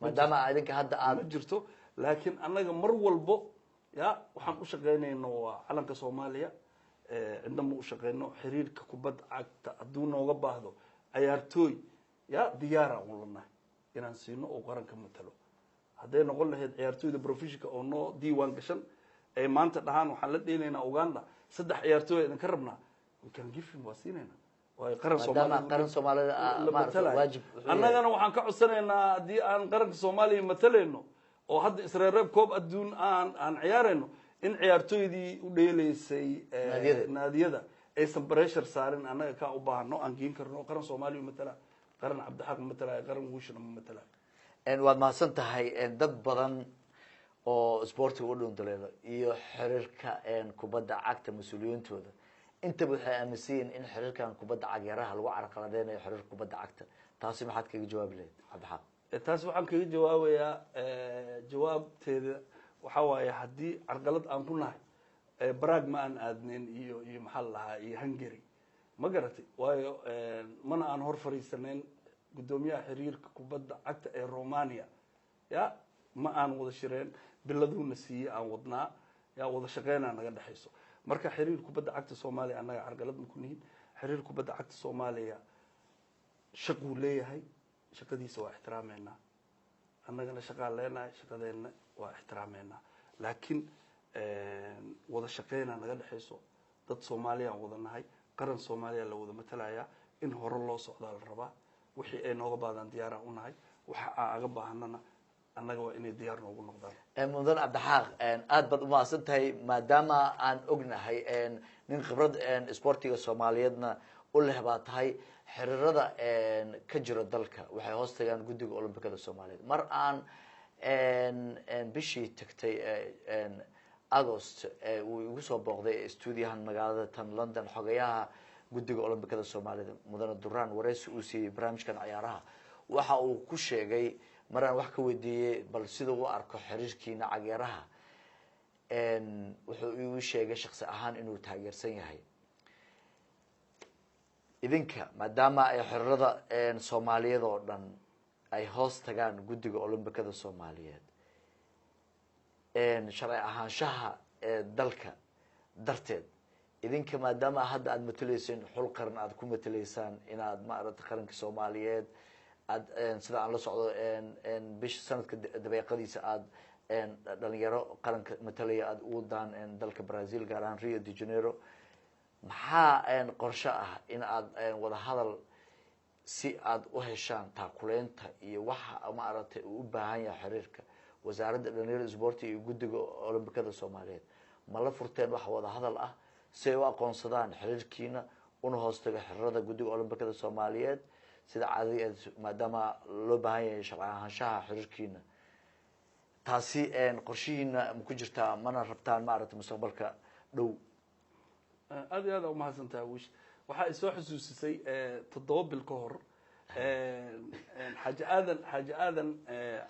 maadaama idinka hadda aad ma jirto laakiin annaga mar walbo ya waxaan u shaqeynayno waa calanka Soomaaliya عندما وشقينا حرير ككوباد عقد أدونا وجبهده عيارتوي يا ديارة والله إن نسينا وقرن كمثله هذا نقول له عيارتوي ده بروفيشك أو نو ديوان كشن أي ما أنت دهان وحلت دينا أوغندا صدق عيارتوي نكربنا وكان جيف في مواسيننا وقرن Somalia قرن Somalia واجب أنا وحن كعسنا إن دي أن قرن Somalia مثلنا أو حد إسرائيل كوب أدون أن عيارنا in ciyaartoydii u dheelaysay naadiyada aysan pressure saarin anaga ka u baahno aan geen karno qaran Soomaaliya matala qaran Cabdixaq matala qaran Wushna matala waad mahadsan tahay dad badan oo sportiga u dhundaleelo iyo xiriirka kubadda cagta mas'uuliyintooda inta waxay aaminsan in xiriirkan kubadda cagaraha lagu carqaladeynayo xiriirka kubadda cagta taasi maxaad kaga jawaab leeyahay Cabdixaq taas waxaan kaga jawaabayaa jawaabteeda waxa waaye hadii carqalad aan ku nahay Prague ma aan aadneen iyo maxal lahaa iyo Hungary ma garatay waayo mana aan hor fariisanayn gudoomiyaha xiriirka kubadda cagta ee Romania ya ma aan wada shireen biladuna siiyay aan wadnaa ya wada shaqeynaa naga dhaxayso marka xiriirka kubadda cagta Soomaaliya anaga carqalad ma ku nihin xiriirka kubadda cagta Soomaaliya shaqo leeyahay shaqadiisa waa ixtiraameena annagana shaqo leenahay shaqadeena waa ixtiraameena laakiin wada shaqeynaa naga dhaxayso dad Soomaaliya wadanahay qaran Soomaaliya la wada matalaya in hore loo socdo la rabaa wixii ay nooga baadan diyaar u nahay waxa aan baahanana annaga waa inay diyaar noogu noqdaan mudan Cabdixaq aad bad u maasan tahay maadaama aan ognahay nin khibrad sportiga Soomaaliyeedna u leh baa tahay xiriirada ka jira dalka waxay hoos tagaan guddiga Olombikada Soomaaliyeed mar aan bishii tagtay August uu igu soo booqday stuudiyahan magaalada tan London xogayaha guddiga Olombikada Soomaaliyeed mudane Duraan wareysi uu siiyay barnaamijkan ciyaaraha waxa uu ku sheegay maraan wax ka weydiiyay bal sida uu arko xiriirkiina cagaraha wuxuu igu sheegay shakhsi ahaan inuu taageersan yahay idinka maadaama ay xiriirada Soomaaliyeed oo dhan ay hoos tagaan guddiga Olombikada Soomaaliyeed sharci ahaanshaha dalka darteed idinka maadaama hadda aad mataleyseen xul qaran aad ku mataleysaan inaad maaragtay qaranka Soomaaliyeed aad sida aan la socdo bish sanadka dabeeqadiisa aad dhalinyaro qaranka matalaya aada ugu daan dalka Brazil gaar ahaan Rio de Janeiro maxaa qorshe ah in aad wada hadal si aad u heshaan taakuleynta iyo waxa maaragtay uu u baahan yahay xiriirka wasaaradda dhalinyarada isboortiga iyo guddiga olombikada Soomaaliyeed ma la furteen wax wada hadal ah si ay u aqoonsadaan xiriirkiina una hoostaga xiriirada guddiga olombikada Soomaaliyeed sida caadiga maadaama loo baahan yahay sharci ahaanshaha xiriirkiina taasi qorshihiina ma ku jirtaa mana rabtaan maaragtay mustaqbalka dhow aad iyo aad u mahadsantahay wish waxaa isoo xusuusisay 7 bil ka hor xaaji aadan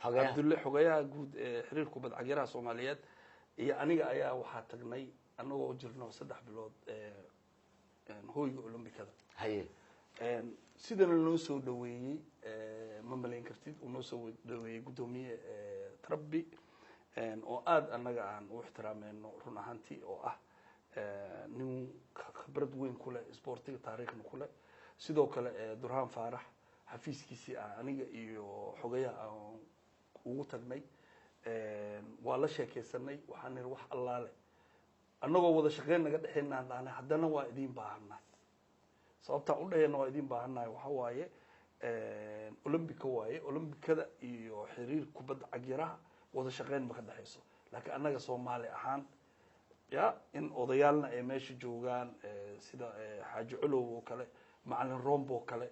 cabdulle xogayaha guud xiriirka kubadda cagta Soomaaliyeed iyo aniga ayaa waxaa tagnay anagoo jirno 3 bilood hooyga olombikada haye sidana loo soo dhaweeyay ma malayn kartid uu noo soo dhaweeyay gudoomiye Trabbi oo aad anaga aan u ixtiraameeno run ahaantii oo ah nin khibrad weyn ku leh isboortiga taariikhna ku leh sidoo kale Durhaan Faarax xafiiskiisii aniga iyo xogayaha ugu tagnay waa la sheekeysanay waxaan niri wax allaale annagoo wada shaqeyn naga dhaxeynaan dhaanay haddana waa idin baahanaa sababta u dhaheena waa idin baahanaa waxa waaye olombika waaye olombikada iyo xiriir kubadda cagta wada shaqeyn ma ka dhaxeyso laakiin annaga Soomaali ahaan ya in odayaalna ay meesha joogaan sida xaaji culow oo kale macallin rombo kale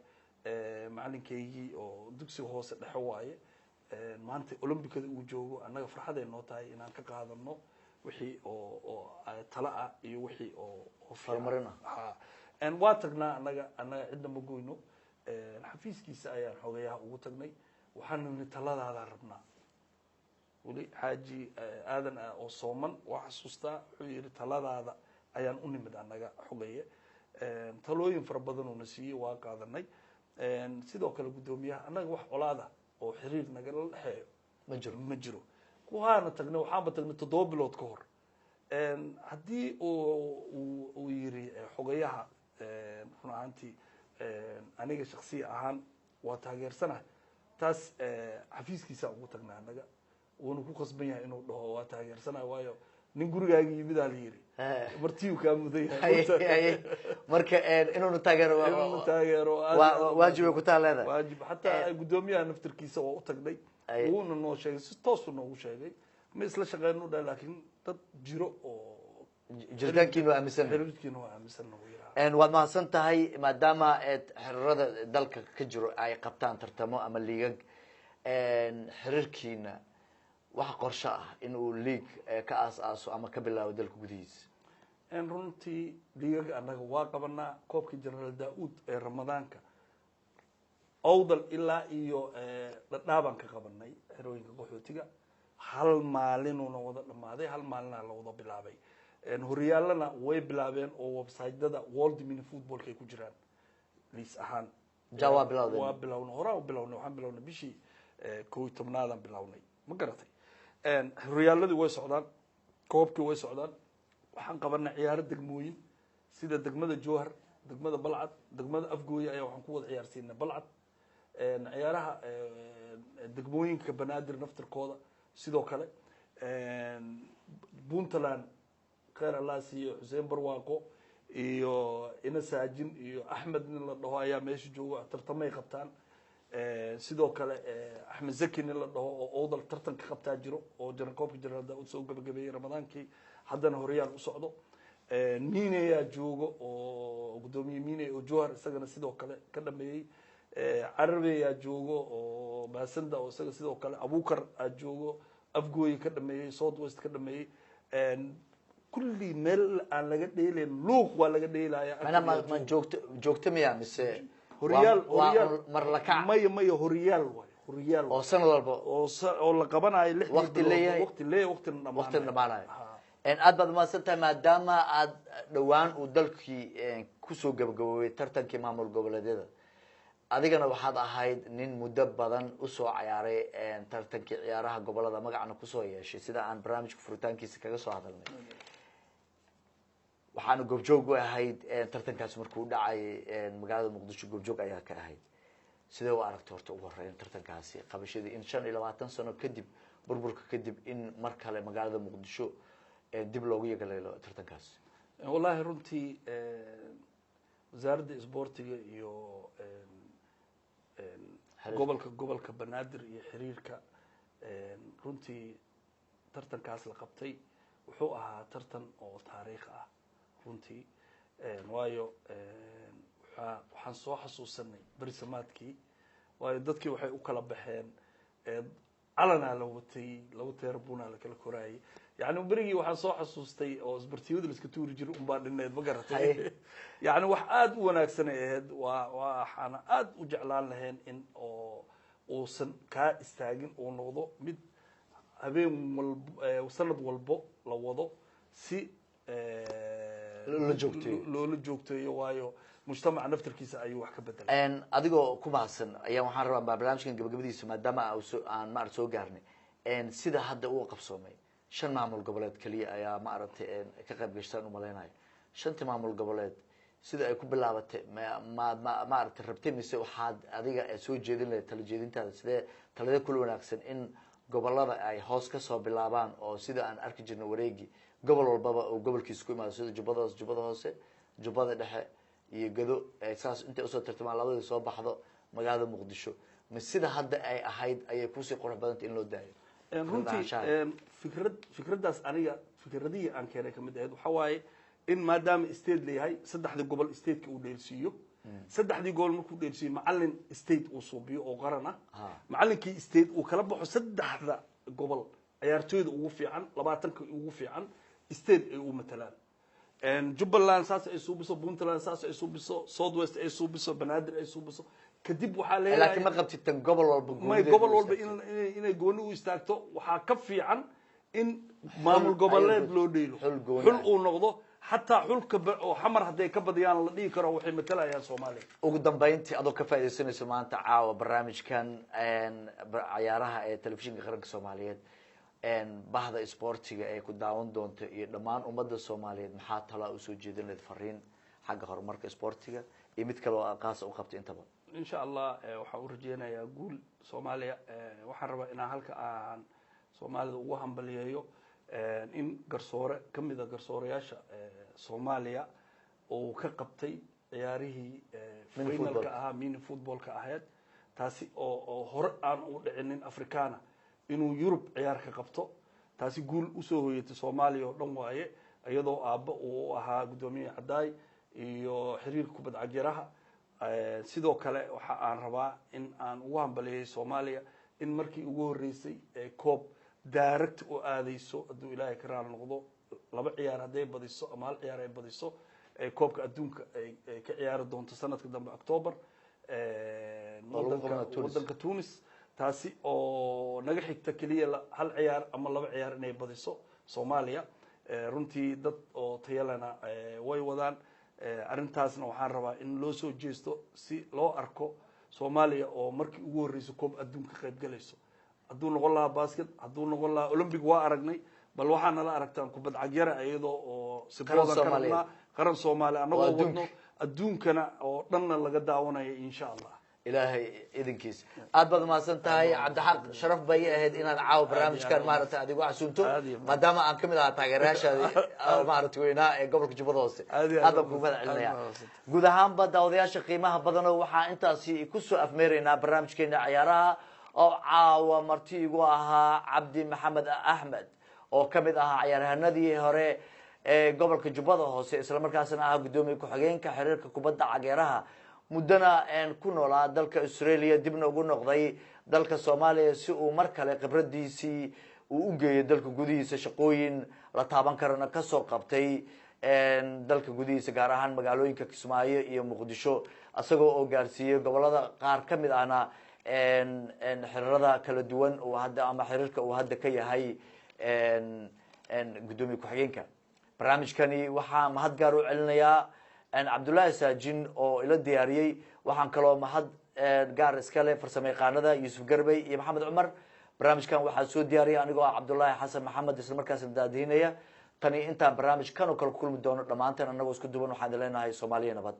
macalinkeygii oo dugsiga hoose dhexe waaye maanta olombikada uu joogo annaga farxaday noo tahay inaan ka qaadano wixii oo tala ah iyo wixii oo horumarin ah waa tagnaa annaga cidna ma goyno xafiiskiisa ayaan xogayaha ugu tagnay waxaan nini taladaada rabnaa weli xaaji aadan oo sooman waa xasuustaa wuxuu yiri taladaada ayaan u nimid annaga xogaye talooyin fara badan oo na siiyay waa qaadanay sidoo kale gudoomiyaha annaga wax colaada oo xiriir naga la dhaxeeyo ma jiro kuwaana tagnay waxaanba tagnay 7 bilood ka hor haddii uu yiri xogayaha run ahaantii aniga shakhsiya ahaan waa taageersanahay taas xafiiskiisa ugu tagnay annaga wuuna ku qasban yahay inuu dhaho waa taageersanahay waayo nin gurigaaga yimid aa la yiri martiyu kaa mudan yahay marka inuu taageero waajib ku taaleeda waajib hataa gudoomiyaha naftirkiisa waa u tagnay wuuna noo sheegay si toos noogu sheegay ma isla shaqeeyno dhaa laakiin dad jiro oo jiritaankiina waa aaminsan xiriirkiina waa aaminsan waad mahadsan tahay maadaama xiriirada dalka ka jiro ay qabtaan tartamo ama liigag xiriirkiina waxa qorshe ah in uu liig ka aas-aaso ama ka bilaabo dalka gudihiisa runtii liigaga annaga waa qabanaa koobkii Generaal Daawud ee Ramadaanka awdal ilaa iyo dhadhaabaan ka qabanay xerooyinka qaxootiga hal maalinuna wada dhamaaday hal maalina la wada bilaabay horyaalana way bilaabeen oo website-dada World Mini Football ay ku jiraan liis ahaan jawaab bilowday waa bilowna hore bilowna waxaan bilownay bishii 11 bilownay ma garatay horyaaladii way socdaan koobkii way socdaan waxaan qabanay ciyaaro degmooyin sida degmada Jowhar degmada Balcad degmada Afgooye ayaa waxaan ku wada ciyaarsiinay Balcad ciyaaraha degmooyinka Banaadir naftirkooda sidoo kale Puntland khayr Allah siiyo Xuseen Barwaaqo iyo Ina Saajin iyo Axmed nin la dhaho ayaa meesha jooga tartamay qabtaan sidoo kale Axmed Zaki nin la dhaho oo oodal tartan ka qabtaa jiro oo koobka Generaal Daawud soo gabagabeeyay Ramadaankii haddana horyaal u socdo Miine ayaa joogo oo gudoomiye Miine oo Jowhar isagana sidoo kale ka dhameeyay Carabi ayaa joogo oo Baasanda oo isaga sidoo kale Abuukar ayaa joogo Afgooye ka dhameeyay South West ka dhameeyay kulli meel aan laga dheeleen luuq waa laga dheelaya ana ma joogto miya mise horyaal mar la kac may horyaal oo sanad walba oo la qabanayo 6 waqti leeyahay waqti dhamaanayo aad baad mahadsantahay maadaama aad dhawaan uu dalkii kusoo gabagaboobay tartankii maamul goboleedyada adigana waxaad ahayd nin muddo badan usoo ciyaaray tartankii ciyaaraha gobolada magacna kusoo yeeshay sida aan barnaamijka furitaankiisa kaga soo hadalnay waxaanu goobjoog u ahayd tartankaas markuu dhacay magaalada Muqdisho goobjoog ayaa ka ahayd sidee u aragtay horta ugu horeyn tartankaasi qabashadii in 25 sano kadib burburka kadib in mar kale magaalada muqdisho dib loogu yagaleelo tartankaas wallahi runtii wasaaradda isboortiga iyo gobolka banaadir iyo xiriirka runtii tartankaas la qabtay wuxuu ahaa tartan oo taariikh ah runtii waayo waxaan soo xasuusanay berisamaadkii waayo dadkii waxay u kala baxeen calanaa la watay laba teerbuna la kala koraayay yani berigii waxaan soo xasuustay oo isbartiyada la iska tuuri jiray unbaa dhineed ma garatay yani wax aada u wanaagsan ay ahayd waxaana aada u jeclaan lahayn in oo uusan kaa istaagin uu noqdo mid habeen walbo sanad walbo la wado si loola joogteeyo waayo mujtamaca naftarkiisa ayuu wax ka bedelay adigoo ku mahadsan ayaa waxaan rabaa barnaamijkan gabagabadiisa maadaama aan maarata soo gaarnay sida hadda uu qabsoomay 5 maamul goboleed kaliya ayaa maaragtay ka qayb gashaan u maleynayo 5 maamul goboleed sida ay ku bilaabatay maaragtay rabtay mise waxaad adiga soo jeedin lahayd tala jeedintaada sidee talada kula wanaagsan in gobolada ay hoos ka soo bilaabaan oo sida aan arki jirnay wareegi gobol walbaba oo gobolkiisa ku imaado sida jubbada hoose jubbada dhexe iyo gado saas intay usoo tartamaan labadii soo baxdo magaalada muqdisho ma sida hadda ay ahayd ayay kusii qurux badantay in loo daayo runtii fikraddaas aniga fikradihii aan keenay kamid ahayd waxa waaye in maadaama state leeyahay 3 gobol stateka uu dheelsiiyo 3 gobol markuu dheelsiiyo macalin state uu suubiyo oo qaran ah macalinkii state uu kala baxo 3 gobol ciyaartooyda ugu fiican 20 ugu fiican state ay u matalaan Jubbaland saas ay suubiso Puntland saas ay suubiso South West ay suubiso Banaadir ay suubiso kadib waxa leeyahay laakiin ma qabtid tan gobol walba inay gooni u istaagto waxa ka fiican in maamul goboleed loo dheelo xul uu noqdo hatta xulka oo xamar haday ka badiyaan la dhigi karo waxay matalayaan Soomaaliya ugu dambeyntii adoo ka faa'iideysanayso maanta caawa barnaamijkan ciyaaraha ee telefishinka qaranka Soomaaliyeed bahda isboortiga ee ku daawan doonto iyo dhammaan ummadda Soomaaliyeed maxaa tala u soo jeedinayd fariin xagga horumarka isboortiga iyo mid kale oo qaas u qabtay intaba insha Allah waxa uu rajeenayaa guul Soomaaliya waxaan rabaa inaan halka aan Soomaalida ugu hambaliyeeyo in garsoore kamida garsooreyaasha Soomaaliya oo ka qabtay ciyaarihii finalka ahaa mini footballka ahayd taasi oo hore aan u dhicinin Afrikaana inuu Europe ciyaar ka qabto taasi guul u soo hooyatay Soomaaliya oo dhan waaye iyadoo aabba uu ahaa gudoomiye Cadaay iyo xiriirka kubadda cagiraha sidoo kale waxa aan rabaa in aan ugu hambaliyeeyo Soomaaliya in markii ugu horeysay koob direct oo aadayso aduu Ilaahay ka raali noqdo 2 ciyaar haday badiso ama 1 ciyaar ay badiso koobka adduunka ay ka ciyaari doonto sanadka dambe October wadanka Tunis taasi oo naga xigta kaliya 1 ciyaar ama 2 ciyaar inay badiso Soomaaliya runtii dad oo tayalana way wadaan arintaasna waxaan rabaa in loo soo jeesto si loo arko Soomaaliya oo markii ugu horeysay koob adduunka qayb galayso hadduu noqon lahaa basket hadduu noqon lahaa Olympic waa aragnay bal waxaana la aragtaan kubad cagyara iyadoo oo sibooda karna qaran Soomaaliya anagoo wadno adduunkana oo dhanna laga daawanayo insha Allah ilaahay idinkiis aad baad maasan tahay Cabdixaq sharaf bay ahayd inaad caaw barnaamijkan maarata adigu casuunto maadaama aan kamid ahaa taageerayaashaada maarata weynaa ee gobolka Jubbada Hoose aad baan ku mahadcelinayaa guud ahaanba daawadayaasha qiimaha badan waxaa intaasi ku soo afmeeraynaa barnaamijkeena ciyaaraha oo caawa marti igu ahaa Cabdi Maxamed Ahmed oo kamid ahaa ciyaaryahanadii hore ee gobolka Jubbada Hoose isla markaasna ahaa gudoomiye ku xigeenka xiriirka kubadda cagiraha mudana ku noolaa dalka Australia dibna ugu noqday dalka Soomaaliya si uu mar kale khibradiisii uu u geeyo dalka gudihiisa shaqooyin la taaban karana ka soo qabtay dalka gudihiisa gaar ahaan magaalooyinka Kismaayo iyo Muqdisho asagoo oo gaarsiiyay gobolada qaar kamid ahna xiriirada kala duwan oo hadda ama xiriirka uu hadda ka yahay gudoomiye ku xigeenka barnaamijkani waxa mahad gaar u celinayaa Abdullahi Saajin oo ila diyaariyay waxaan kaloo mahad gaar iska leh farsamayaqaanada Yusuf Garbay iyo Maxamed Cumar barnaamijkan waxaa soo diyaariyay anigoo Cabdullahi Xasan Maxamed isla markaasna daadiinaya tani intaan barnaamijkan oo kala kulmi doono dhamaanteen anagoo isku duwan waxaan leenahay Soomaaliya nabad